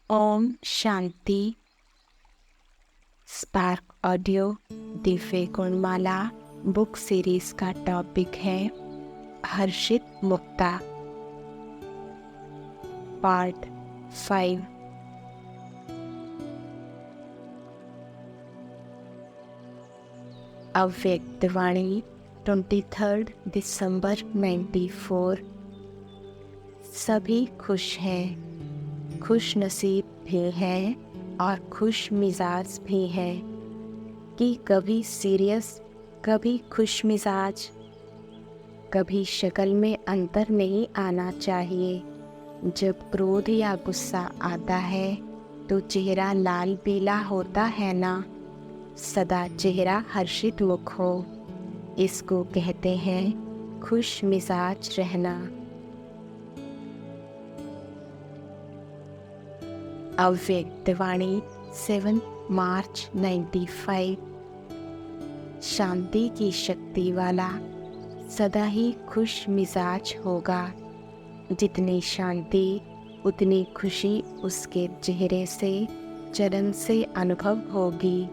Om Shanti. Spark audio Divya Gunmala book series का topic है हर्षित मुक्ता, part 5। अव्यक्त वाणी 23 दिसंबर 94। सभी खुश हैं, खुश नसीब भी हैं और खुश मिजाज भी हैं कि कभी सीरियस कभी खुश मिजाज। कभी शक्ल में अंतर नहीं आना चाहिए। जब क्रोध या गुस्सा आता है तो चेहरा लाल पीला होता है ना। सदा चेहरा हर्षित मुख हो, इसको कहते हैं खुश मिजाज रहना। अव्यक्त वाणी 7 मार्च 95। शांति की शक्ति वाला सदा ही खुश मिजाज होगा। जितनी शांति उतनी खुशी उसके चेहरे से चरण से अनुभव होगी।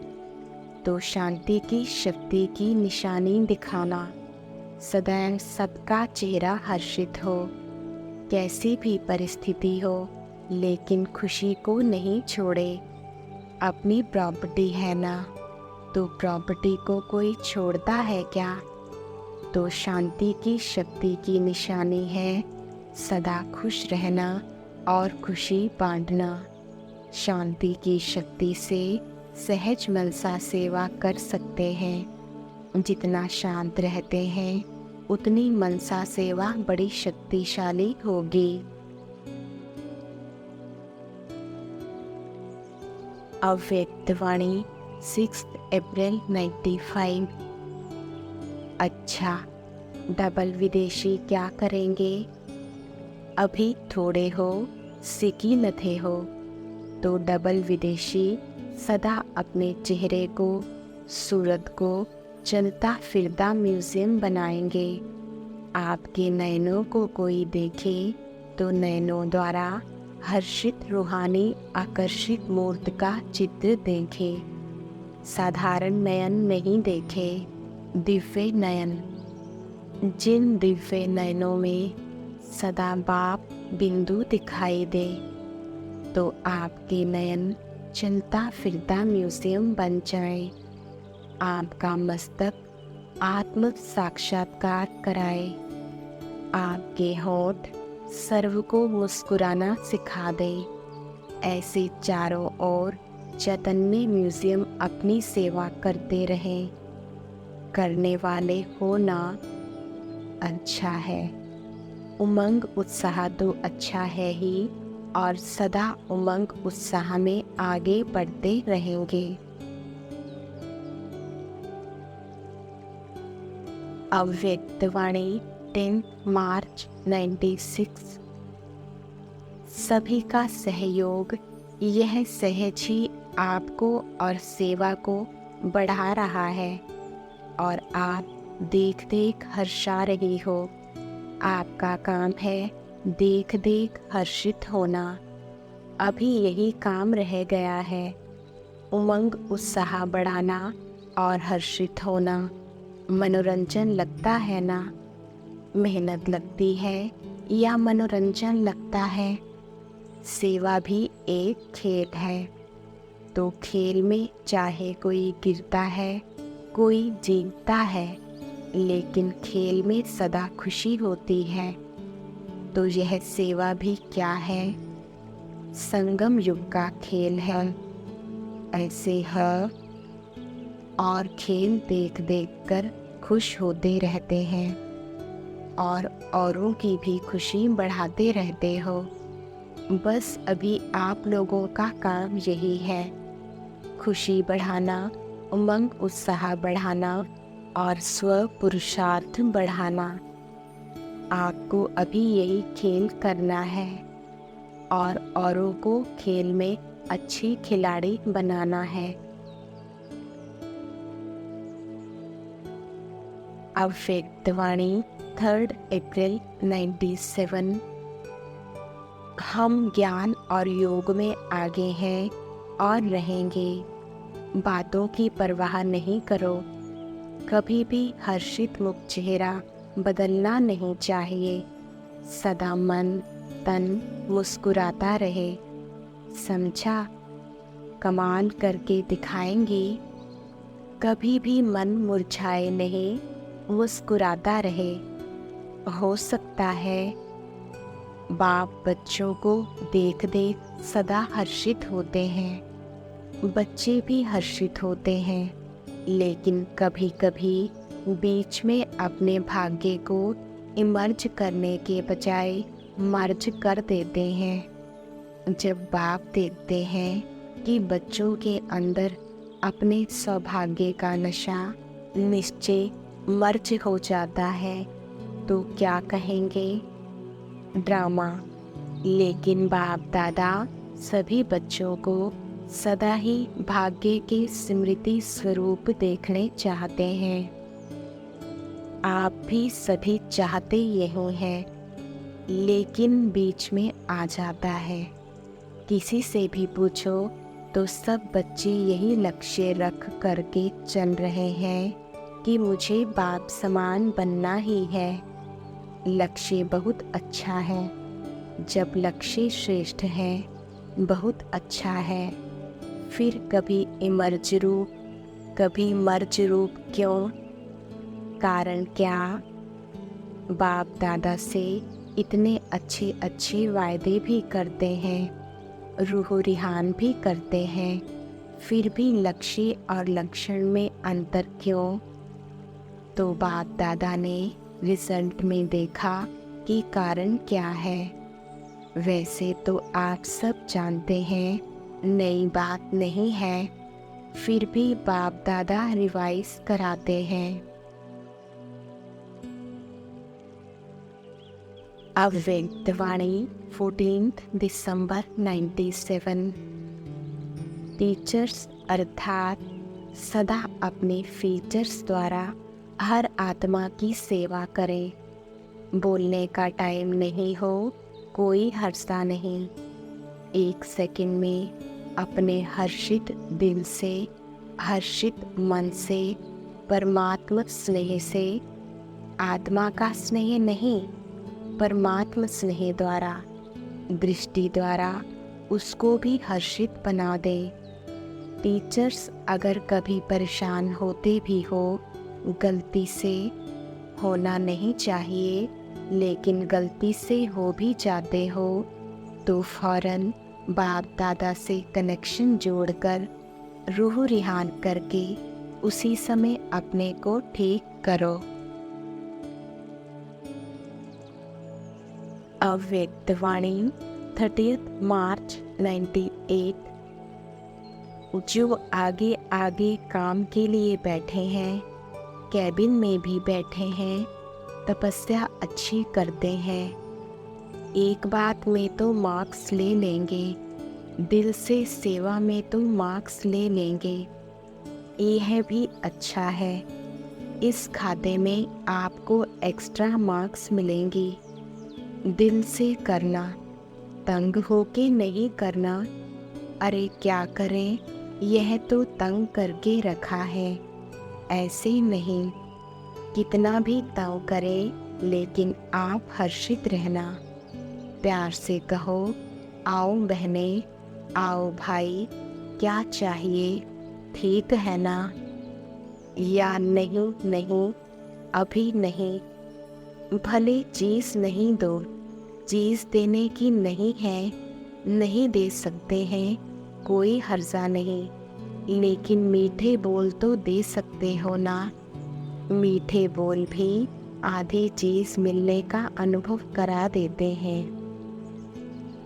तो शांति की शक्ति की निशानी दिखाना। सदैव सबका चेहरा हर्षित हो, कैसी भी परिस्थिति हो, लेकिन खुशी को नहीं छोड़े। अपनी प्रॉपर्टी है ना, तो प्रॉपर्टी को कोई छोड़ता है क्या। तो शांति की शक्ति की निशानी है सदा खुश रहना और खुशी बांटना। शांति की शक्ति से सहज मन सा सेवा कर सकते हैं। जितना शांत रहते हैं उतनी मनसा सेवा बड़ी शक्तिशाली होगी। अव्यक्त वाणी 6 अप्रैल 95। अच्छा, डबल विदेशी क्या करेंगे। अभी थोड़े हो, सिकी न थे हो, तो डबल विदेशी सदा अपने चेहरे को, सूरत को चलता फिरता म्यूजियम बनाएंगे। आपके नयनों को कोई देखे तो नयनों द्वारा हर्षित रूहानी आकर्षित मूर्त का चित्र देखे। साधारण नयन नहीं देखे, दिव्य नयन। जिन दिव्य नयनों में सदा बाप बिंदु दिखाई दे, तो आपके नयन चलता फिरता म्यूजियम बन जाए। आपका मस्तक आत्म साक्षात्कार कराए। आपके होठ सर्व को मुस्कुराना सिखा दे। ऐसे चारों ओर चैतन्य म्यूजियम अपनी सेवा करते रहे। करने वाले हो ना, अच्छा है। उमंग उत्साह तो अच्छा है ही, और सदा उमंग उत्साह में आगे बढ़ते रहेंगे। अव्यक्त वाणी 10 मार्च 96। सभी का सहयोग यह सहज ही आपको और सेवा को बढ़ा रहा है, और आप देख देख हर्षा रही हो। आपका काम है देख देख हर्षित होना। अभी यही काम रह गया है, उमंग उत्साह बढ़ाना और हर्षित होना। मनोरंजन लगता है ना, मेहनत लगती है या मनोरंजन लगता है। सेवा भी एक खेल है, तो खेल में चाहे कोई गिरता है कोई जीतता है, लेकिन खेल में सदा खुशी होती है। तो यह सेवा भी क्या है, संगम युग का खेल है। ऐसे है और खेल देख देख कर खुश होते रहते हैं, और औरों की भी खुशी बढ़ाते रहते हो। बस अभी आप लोगों का काम यही है, खुशी बढ़ाना, उमंग उत्साह बढ़ाना और स्व पुरुषार्थ बढ़ाना। आपको अभी यही खेल करना है और औरों को खेल में अच्छी खिलाड़ी बनाना है। अव्यक्त वाणी 3 अप्रैल 97। हम ज्ञान और योग में आगे हैं और रहेंगे। बातों की परवाह नहीं करो। कभी भी हर्षित मुख चेहरा बदलना नहीं चाहिए। सदा मन तन मुस्कुराता रहे। समझा? कमाल करके दिखाएंगे। कभी भी मन मुरझाए नहीं, मुस्कुराता रहे। हो सकता है बाप बच्चों को देख देख सदा हर्षित होते हैं। बच्चे भी हर्षित होते हैं, लेकिन कभी कभी बीच में अपने भाग्य को इमर्ज करने के बजाय मर्ज कर देते हैं। जब बाप देखते हैं कि बच्चों के अंदर अपने सौभाग्य का नशा निश्चय मर्ज हो जाता है, तो क्या कहेंगे? ड्रामा। लेकिन बाप दादा सभी बच्चों को सदा ही भाग्य के स्मृति स्वरूप देखने चाहते हैं। आप भी सभी चाहते यही हैं, लेकिन बीच में आ जाता है। किसी से भी पूछो तो सब बच्चे यही लक्ष्य रख करके चल रहे हैं कि मुझे बाप समान बनना ही है। लक्ष्य बहुत अच्छा है। जब लक्ष्य श्रेष्ठ है, बहुत अच्छा है, फिर कभी इमर्ज रूप, कभी मर्ज रूप क्यों? कारण क्या? बाप दादा से इतने अच्छे अच्छे वायदे भी करते हैं, रूह रिहान भी करते हैं, फिर भी लक्ष्य और लक्षण में अंतर क्यों? तो बाप दादा ने रिजल्ट में देखा कि कारण क्या है। वैसे तो आप सब जानते हैं, नई बात नहीं है, फिर भी बाप दादा रिवाइज कराते हैं। अव्यक्त वाणी 14 दिसंबर 97। टीचर्स अर्थात सदा अपने फीचर्स द्वारा हर आत्मा की सेवा करें। बोलने का टाइम नहीं हो, कोई हर्षा नहीं। 1 सेकंड में अपने हर्षित दिल से, हर्षित मन से, परमात्मा स्नेह से, आत्मा का स्नेह नहीं, परमात्मा स्नेह द्वारा, दृष्टि द्वारा उसको भी हर्षित बना दे। टीचर्स अगर कभी परेशान होते भी हो, गलती से होना नहीं चाहिए, लेकिन गलती से हो भी जाते हो, तो फौरन बाप दादा से कनेक्शन जोड़कर रूह रिहान करके उसी समय अपने को ठीक करो। अव्यक्त वाणी 30 मार्च 98। जो आगे आगे काम के लिए बैठे हैं, कैबिन में भी बैठे हैं, तपस्या अच्छी करते हैं, एक बात में तो मार्क्स ले लेंगे, दिल से सेवा में तो मार्क्स ले लेंगे। यह भी अच्छा है। इस खाते में आपको एक्स्ट्रा मार्क्स मिलेंगी। दिल से करना, तंग होके नहीं करना। अरे क्या करें, यह तो तंग करके रखा है, ऐसे नहीं। कितना भी तंग करे, लेकिन आप हर्षित रहना। प्यार से कहो, आओ बहने, आओ भाई, क्या चाहिए, ठीक है ना? या नहीं नहीं, अभी नहीं। भले चीज़ नहीं दो, चीज़ देने की नहीं है, नहीं दे सकते हैं, कोई हर्जा नहीं, लेकिन मीठे बोल तो दे सकते हो ना। मीठे बोल भी आधी चीज़ मिलने का अनुभव करा देते हैं।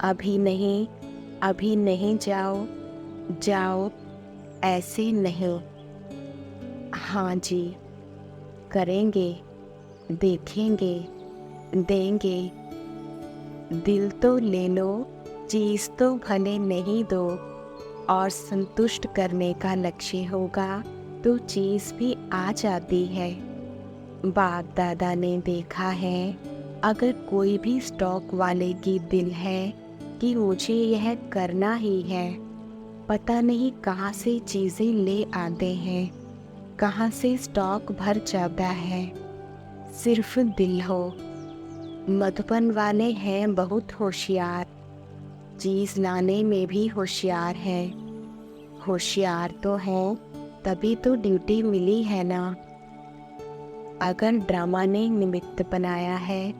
अभी नहीं, अभी नहीं, जाओ जाओ, ऐसे नहीं। हाँ जी, करेंगे, देखेंगे, देंगे। दिल तो ले लो, चीज़ तो भले नहीं दो, और संतुष्ट करने का लक्ष्य होगा तो चीज़ भी आ जाती है। बाप दादा ने देखा है, अगर कोई भी स्टॉक वाले की दिल है कि मुझे यह करना ही है। पता नहीं कहाँ से चीज़ें ले आते हैं, कहाँ से स्टॉक भर जाता है। सिर्फ दिल हो। मधुबन वाले हैं बहुत होशियार, चीज़ लाने में भी होशियार है। होशियार तो हैं, तभी तो ड्यूटी मिली है ना। अगर ड्रामा ने निमित्त बनाया है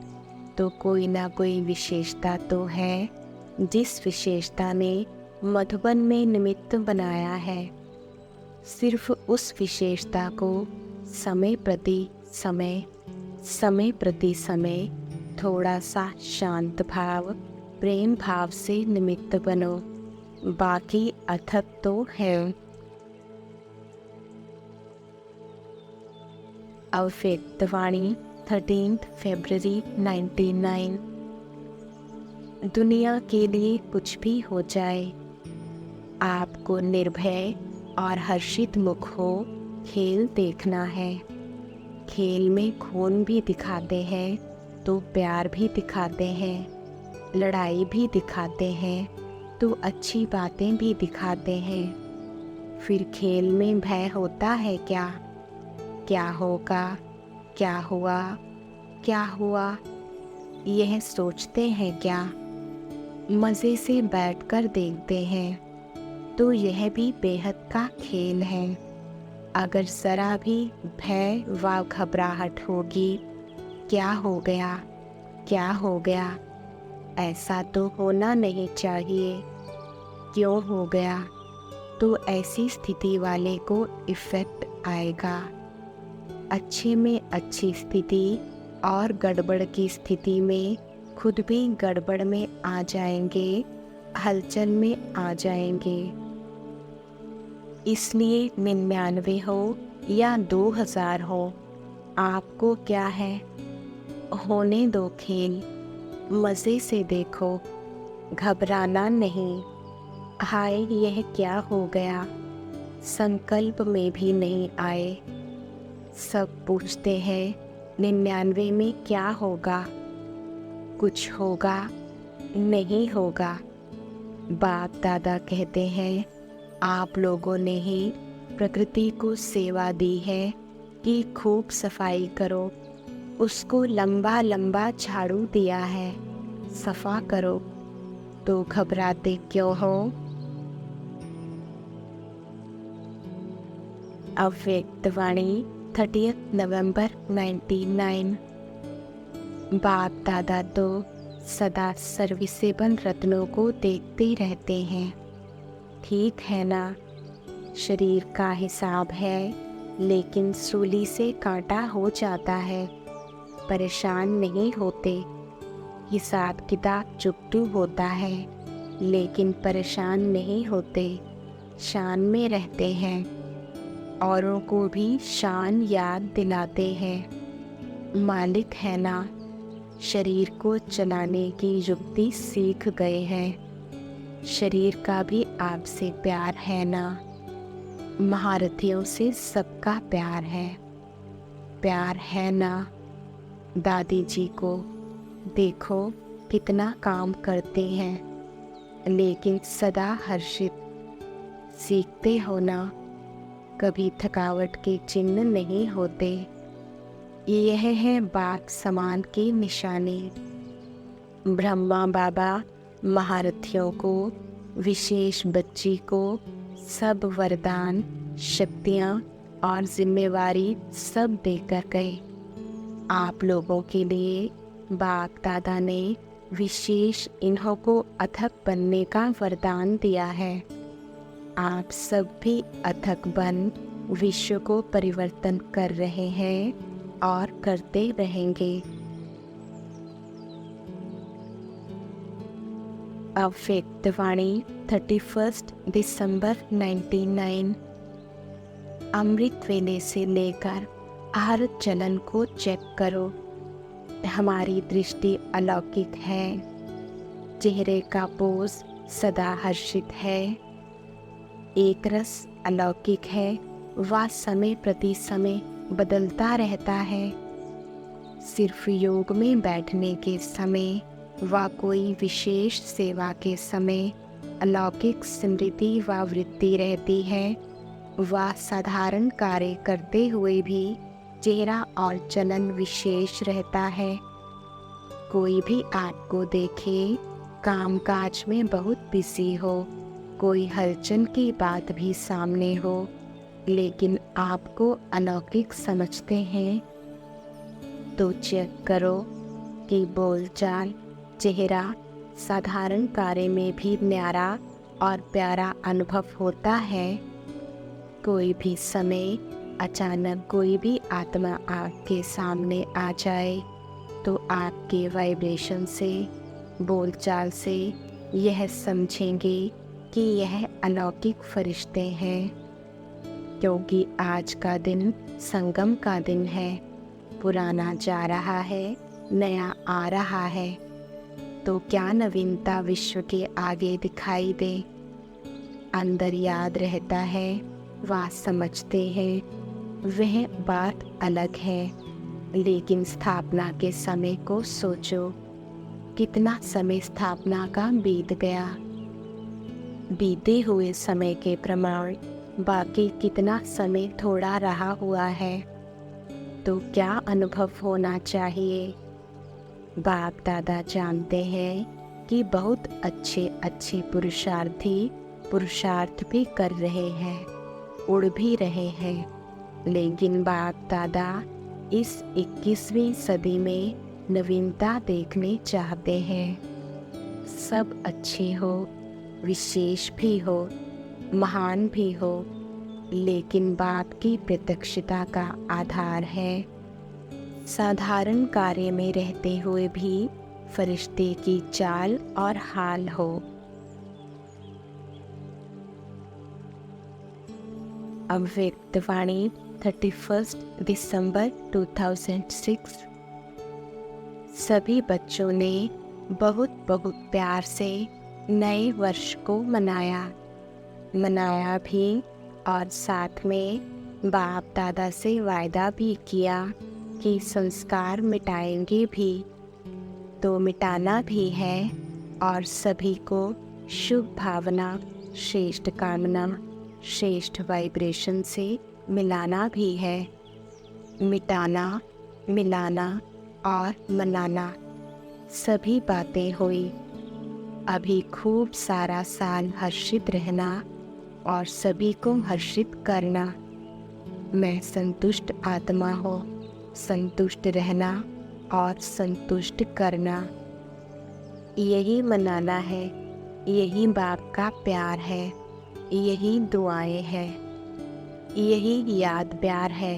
तो कोई ना कोई विशेषता तो है, जिस विशेषता ने मधुबन में निमित्त बनाया है। सिर्फ उस विशेषता को समय प्रति समय, समय प्रति समय थोड़ा सा शांत भाव, प्रेम भाव से निमित्त बनो, बाकी अथक तो है। अव्यक्तवाणी 13 फरवरी 1999। दुनिया के लिए कुछ भी हो जाए, आपको निर्भय और हर्षित मुख हो खेल देखना है। खेल में खून भी दिखाते हैं तो प्यार भी दिखाते हैं, लड़ाई भी दिखाते हैं तो अच्छी बातें भी दिखाते हैं। फिर खेल में भय होता है क्या? क्या होगा, क्या हुआ, क्या हुआ, यह सोचते हैं क्या? मज़े से बैठकर देखते हैं तो यह भी बेहद का खेल है। अगर ज़रा भी भय व घबराहट होगी, क्या हो गया, क्या हो गया, ऐसा तो होना नहीं चाहिए, क्यों हो गया, तो ऐसी स्थिति वाले को इफ़ेक्ट आएगा। अच्छे में अच्छी स्थिति और गड़बड़ की स्थिति में खुद भी गड़बड़ में आ जाएंगे, हलचल में आ जाएंगे। इसलिए 99 हो या 2000 हो, आपको क्या है, होने दो खेल, मज़े से देखो, घबराना नहीं। हाय यह क्या हो गया, संकल्प में भी नहीं आए। सब पूछते हैं 99 में क्या होगा, कुछ होगा, नहीं होगा। बाप दादा कहते हैं आप लोगों ने ही प्रकृति को सेवा दी है कि खूब सफाई करो, उसको लंबा लंबा झाड़ू दिया है, सफा करो, तो घबराते क्यों हो? अव्यक्तवाणी 30 नवंबर 1999। बाप दादा तो सदा सर्विसेबल रत्नों को देखते रहते हैं, ठीक है ना। शरीर का हिसाब है, लेकिन सूली से कांटा हो जाता है, परेशान नहीं होते। हिसाब किताब चुकतू होता है, लेकिन परेशान नहीं होते, शान में रहते हैं, औरों को भी शान याद दिलाते हैं। मालिक है ना, शरीर को चलाने की युक्ति सीख गए हैं। शरीर का भी आपसे प्यार है ना। महारथियों से सबका प्यार है ना। दादी जी को देखो कितना काम करते हैं, लेकिन सदा हर्षित। सीखते हो ना, कभी थकावट के चिन्ह नहीं होते। यह है बाप समान की निशानी। ब्रह्मा बाबा महारथियों को, विशेष बच्ची को सब वरदान, शक्तियाँ और जिम्मेवारी सब देकर गए। आप लोगों के लिए बाप दादा ने विशेष इन्हों को अथक बनने का वरदान दिया है। आप सब भी अथक बन विश्व को परिवर्तन कर रहे हैं और करते रहेंगे। अव्यक्तवाणी 31 दिसंबर 1999। अमृत वेले से लेकर हर चलन को चेक करो। हमारी दृष्टि अलौकिक है, चेहरे का पोज सदा हर्षित है, एक रस अलौकिक है, वह समय प्रति समय बदलता रहता है। सिर्फ योग में बैठने के समय व कोई विशेष सेवा के समय अलौकिक स्मृति व वृत्ति रहती है, व साधारण कार्य करते हुए भी चेहरा और चलन विशेष रहता है। कोई भी आपको देखे कामकाज में बहुत बिजी हो, कोई हलचल की बात भी सामने हो, लेकिन आपको अलौकिक समझते हैं, तो चेक करो कि बोलचाल, चेहरा, साधारण कार्य में भी न्यारा और प्यारा अनुभव होता है। कोई भी समय अचानक कोई भी आत्मा आपके सामने आ जाए तो आपके वाइब्रेशन से, बोलचाल से यह समझेंगे कि यह अलौकिक फरिश्ते हैं, क्योंकि आज का दिन संगम का दिन है। पुराना जा रहा है, नया आ रहा है, तो क्या नवीनता विश्व के आगे दिखाई दे। अंदर याद रहता है, वह समझते हैं, वह बात अलग है। लेकिन स्थापना के समय को सोचो, कितना समय स्थापना का बीत गया। बीते हुए समय के प्रमाण बाकी कितना समय थोड़ा रहा हुआ है, तो क्या अनुभव होना चाहिए। बाप दादा जानते हैं कि बहुत अच्छे अच्छे पुरुषार्थी पुरुषार्थ भी कर रहे हैं, उड़ भी रहे हैं, लेकिन बाप दादा इस 21वीं सदी में नवीनता देखने चाहते हैं। सब अच्छे हो, विशेष भी हो, महान भी हो, लेकिन बाप की प्रत्यक्षता का आधार है। साधारण कार्य में रहते हुए भी फरिश्ते की चाल और हाल हो। अव्यक्त वाणी 31 दिसंबर 2006। सभी बच्चों ने बहुत बहुत प्यार से नए वर्ष को मनाया भी, और साथ में बाप दादा से वायदा भी किया कि संस्कार मिटाएंगे भी, तो मिटाना भी है, और सभी को शुभ भावना, श्रेष्ठ कामना, श्रेष्ठ वाइब्रेशन से मिलाना भी है। मिटाना, मिलाना और मनाना, सभी बातें हुई। अभी खूब सारा साल हर्षित रहना और सभी को हर्षित करना। मैं संतुष्ट आत्मा हो, संतुष्ट रहना और संतुष्ट करना, यही मनाना है। यही बाप का प्यार है, यही दुआएं हैं, यही याद प्यार है।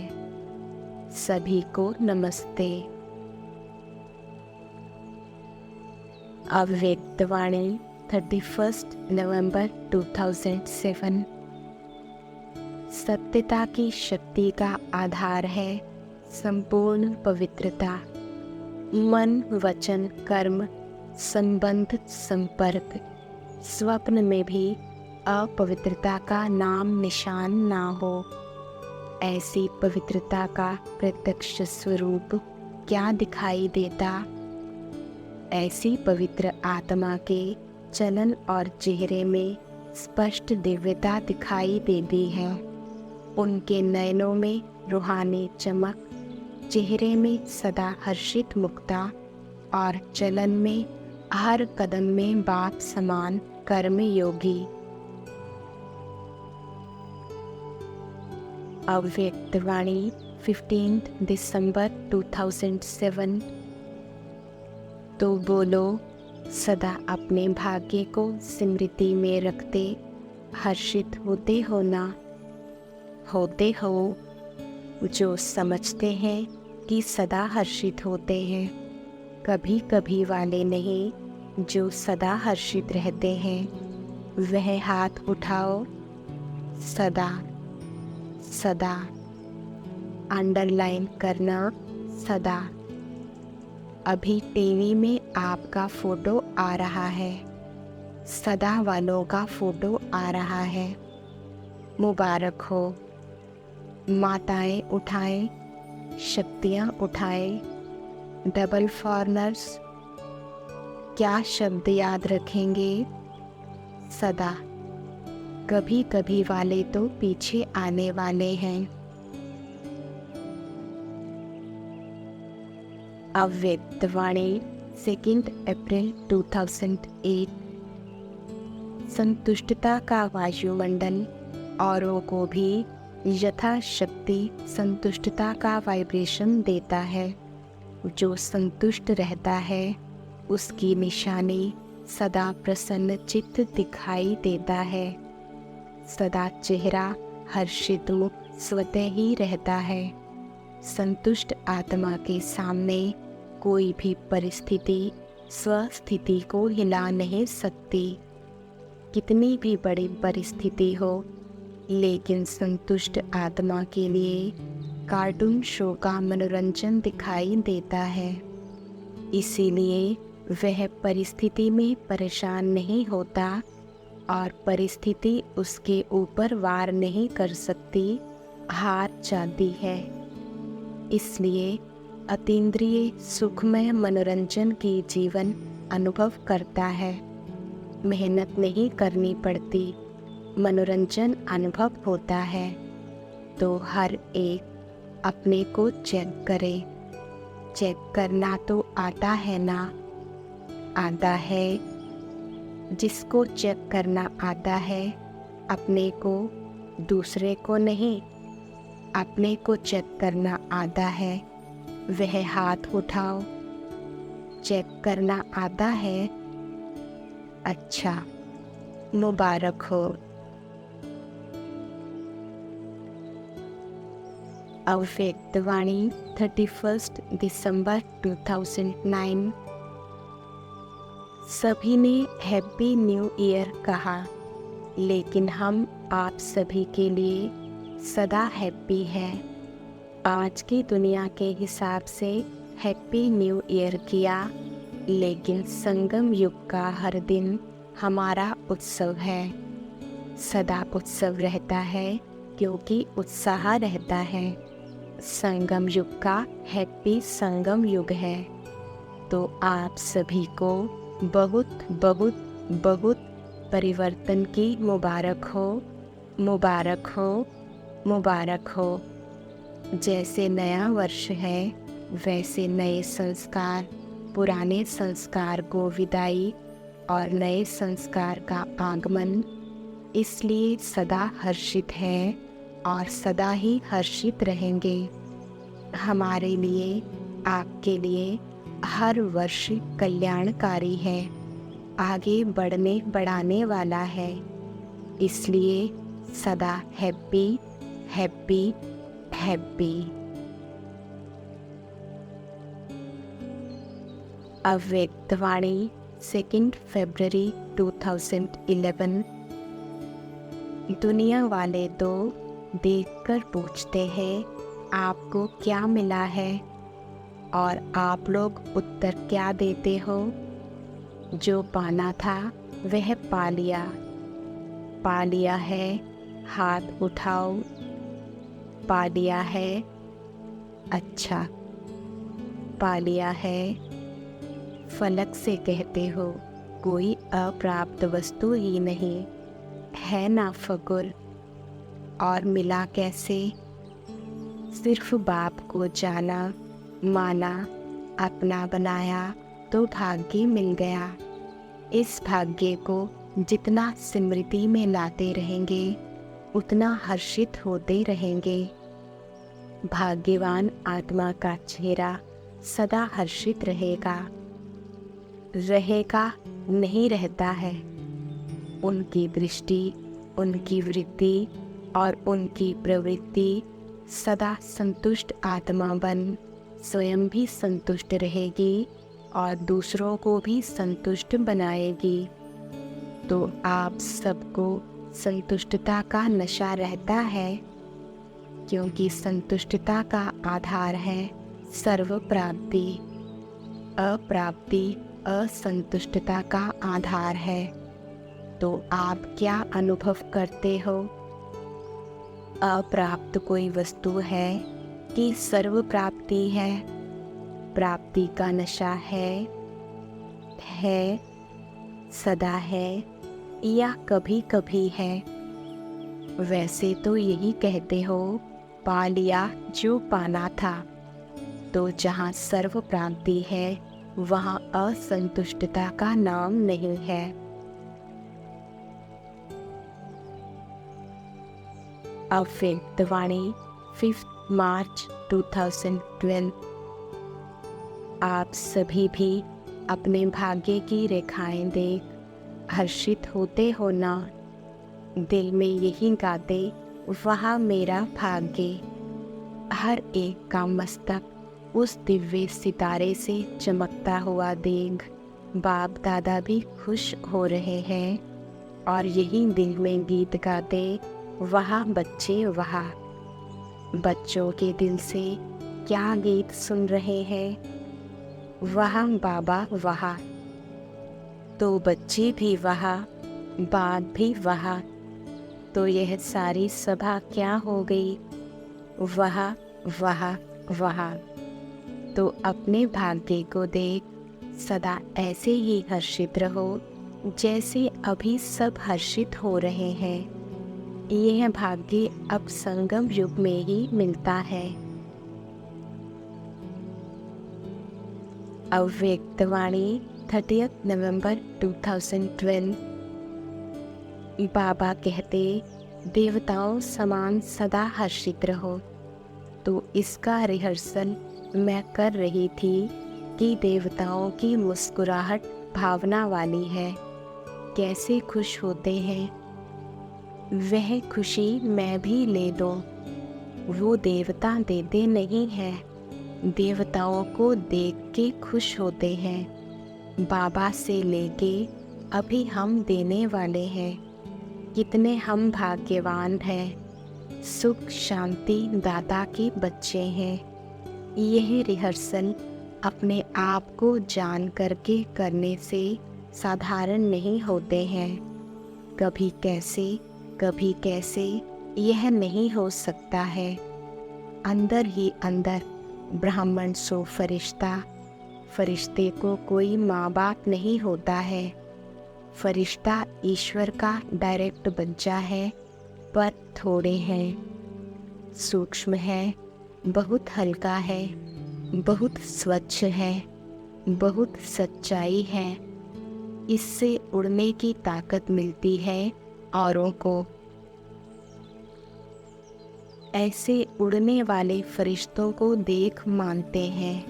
सभी को नमस्ते। अव्यक्त वाणी 31 नवंबर 2007। सत्यता की शक्ति का आधार है संपूर्ण पवित्रता। मन, वचन, कर्म, संबंध, संपर्क, स्वप्न में भी अपवित्रता का नाम निशान ना हो। ऐसी पवित्रता का प्रत्यक्ष स्वरूप क्या दिखाई देता। ऐसी पवित्र आत्मा के चलन और चेहरे में स्पष्ट दिव्यता दिखाई देती है। उनके नयनों में रूहानी चमक, चेहरे में सदा हर्षित मुक्ता और चलन में हर कदम में बाप समान कर्म योगी। अव्यक्त वाणी 15 दिसंबर 2007। तो बोलो, सदा अपने भाग्य को स्मृति में रखते हर्षित होते हो ना। होते हो जो समझते हैं कि सदा हर्षित होते हैं, कभी कभी वाले नहीं जो सदा हर्षित रहते हैं। वह हाथ उठाओ, सदा सदा, अंडरलाइन करना सदा। अभी टीवी में आपका फोटो आ रहा है, सदा वालों का फोटो आ रहा है। मुबारक हो। माताएं उठाएं, शक्तियाँ उठाएं, डबल फॉरनर्स, क्या शब्द याद रखेंगे? सदा। कभी कभी वाले तो पीछे आने वाले हैं। अव्यक्त वाणी 2 अप्रैल 2008। संतुष्टता का वायुमंडल औरों को भी यथाशक्ति संतुष्टता का वाइब्रेशन देता है। जो संतुष्ट रहता है उसकी निशानी सदा प्रसन्न चित्त दिखाई देता है। सदा चेहरा हर्षित मुख स्वतः ही रहता है। संतुष्ट आत्मा के सामने कोई भी परिस्थिति स्वस्थिति को हिला नहीं सकती। कितनी भी बड़ी परिस्थिति हो, लेकिन संतुष्ट आत्मा के लिए कार्टून शो का मनोरंजन दिखाई देता है। इसीलिए वह परिस्थिति में परेशान नहीं होता और परिस्थिति उसके ऊपर वार नहीं कर सकती, हार जाती है। इसलिए अतीन्द्रिय सुखमय मनोरंजन की जीवन अनुभव करता है। मेहनत नहीं करनी पड़ती, मनोरंजन अनुभव होता है। तो हर एक अपने को चेक करे। चेक करना तो आता है ना? आता है। जिसको चेक करना आता है अपने को, दूसरे को नहीं। अपने को चेक करना आता है वह हाथ उठाओ। चेक करना आता है? अच्छा, मुबारक हो। अव्यक्त वाणी 31 दिसंबर 2009। सभी ने हैप्पी न्यू ईयर कहा, लेकिन हम आप सभी के लिए सदा हैप्पी हैं। आज की दुनिया के हिसाब से हैप्पी न्यू ईयर किया, लेकिन संगम युग का हर दिन हमारा उत्सव है। सदा उत्सव रहता है क्योंकि उत्साह रहता है। संगम युग का हैप्पी संगम युग है। तो आप सभी को बहुत बहुत बहुत परिवर्तन की मुबारक हो, मुबारक हो, मुबारक हो। जैसे नया वर्ष है वैसे नए संस्कार, पुराने संस्कार को विदाई और नए संस्कार का आगमन। इसलिए सदा हर्षित हैं और सदा ही हर्षित रहेंगे। हमारे लिए, आपके लिए हर वर्ष कल्याणकारी है, आगे बढ़ने बढ़ाने वाला है। इसलिए सदा हैप्पी हैप्पी हैप्पी। अव्यक्त वाणी 2 फरवरी 2011। दुनिया वाले तो देखकर पूछते हैं आपको क्या मिला है, और आप लोग उत्तर क्या देते हो? जो पाना था वह पा लिया। पा लिया है, हाथ उठाओ। पा लिया है, अच्छा। पा लिया है, फलक से कहते हो कोई अप्राप्त वस्तु ही नहीं है ना फकुर। और मिला कैसे? सिर्फ बाप को जाना, माना, अपना बनाया तो भाग्य मिल गया। इस भाग्य को जितना स्मृति में लाते रहेंगे उतना हर्षित होते रहेंगे। भाग्यवान आत्मा का चेहरा सदा हर्षित रहेगा। रहेगा नहीं, रहता है। उनकी दृष्टि, उनकी वृत्ति और उनकी प्रवृत्ति सदा संतुष्ट आत्मा बन स्वयं भी संतुष्ट रहेगी और दूसरों को भी संतुष्ट बनाएगी। तो आप सबको संतुष्टता का नशा रहता है, क्योंकि संतुष्टता का आधार है सर्व प्राप्ति। अप्राप्ति असंतुष्टता का आधार है। तो आप क्या अनुभव करते हो? अप्राप्त कोई वस्तु है कि सर्व प्राप्ति है? प्राप्ति का नशा है, सदा है या कभी कभी है? वैसे तो यही कहते हो, पा लिया जो पाना था। तो जहाँ सर्व प्रांति है वहाँ असंतुष्टता का नाम नहीं है। अव्यक्तवाणी 5 मार्च 2012। आप सभी भी अपने भाग्य की रेखाएं देख हर्षित होते हो ना? दिल में यही गाते, वहाँ मेरा भाग्य। हर एक का मस्तक उस दिव्य सितारे से चमकता हुआ देख बाप दादा भी खुश हो रहे हैं। और यही दिल में गीत गाते, वहाँ बच्चे वहाँ। बच्चों के दिल से क्या गीत सुन रहे हैं? वहाँ बाबा वहाँ। तो बच्चे भी वहाँ, बाप भी वहाँ। तो यह सारी सभा क्या हो गई? वहाँ वहाँ वहाँ। तो अपने भाग्य को देख सदा ऐसे ही हर्षित रहो जैसे अभी सब हर्षित हो रहे हैं। यह भाग्य अब संगम युग में ही मिलता है। अव्यक्तवाणी 30 नवंबर 2012। बाबा कहते, देवताओं समान सदा हर्षित रहो। तो इसका रिहर्सल मैं कर रही थी कि देवताओं की मुस्कुराहट भावना वाली है, कैसे खुश होते हैं। वह खुशी मैं भी ले दूं। वो देवता देते नहीं हैं, देवताओं को देख के खुश होते हैं। बाबा से लेके अभी हम देने वाले हैं। कितने हम भाग्यवान हैं, सुख शांति दाता के बच्चे हैं। यह रिहर्सल अपने आप को जान करके करने से साधारण नहीं होते हैं। कभी कैसे यह नहीं हो सकता है। अंदर ही अंदर ब्राह्मण सो फरिश्ता। फरिश्ते को कोई माँ बाप नहीं होता है। फरिश्ता ईश्वर का डायरेक्ट बच्चा है, पर थोड़े हैं, सूक्ष्म है, बहुत हल्का है, बहुत स्वच्छ है, बहुत सच्चाई है। इससे उड़ने की ताकत मिलती है औरों को। ऐसे उड़ने वाले फरिश्तों को देख मानते हैं।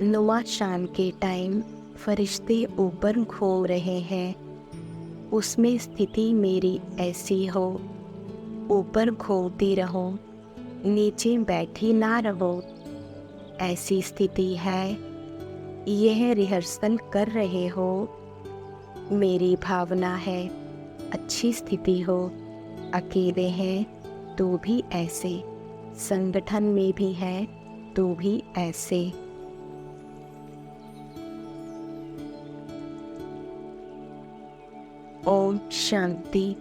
नुमा शाम के टाइम फरिश्ते ऊपर घूम रहे हैं। उसमें स्थिति मेरी ऐसी हो, ऊपर घूमती रहो, नीचे बैठी ना रहो, ऐसी स्थिति है। यह रिहर्सल कर रहे हो। मेरी भावना है अच्छी स्थिति हो। अकेले हैं तो भी ऐसे, संगठन में भी है तो भी ऐसे। ओम शांति।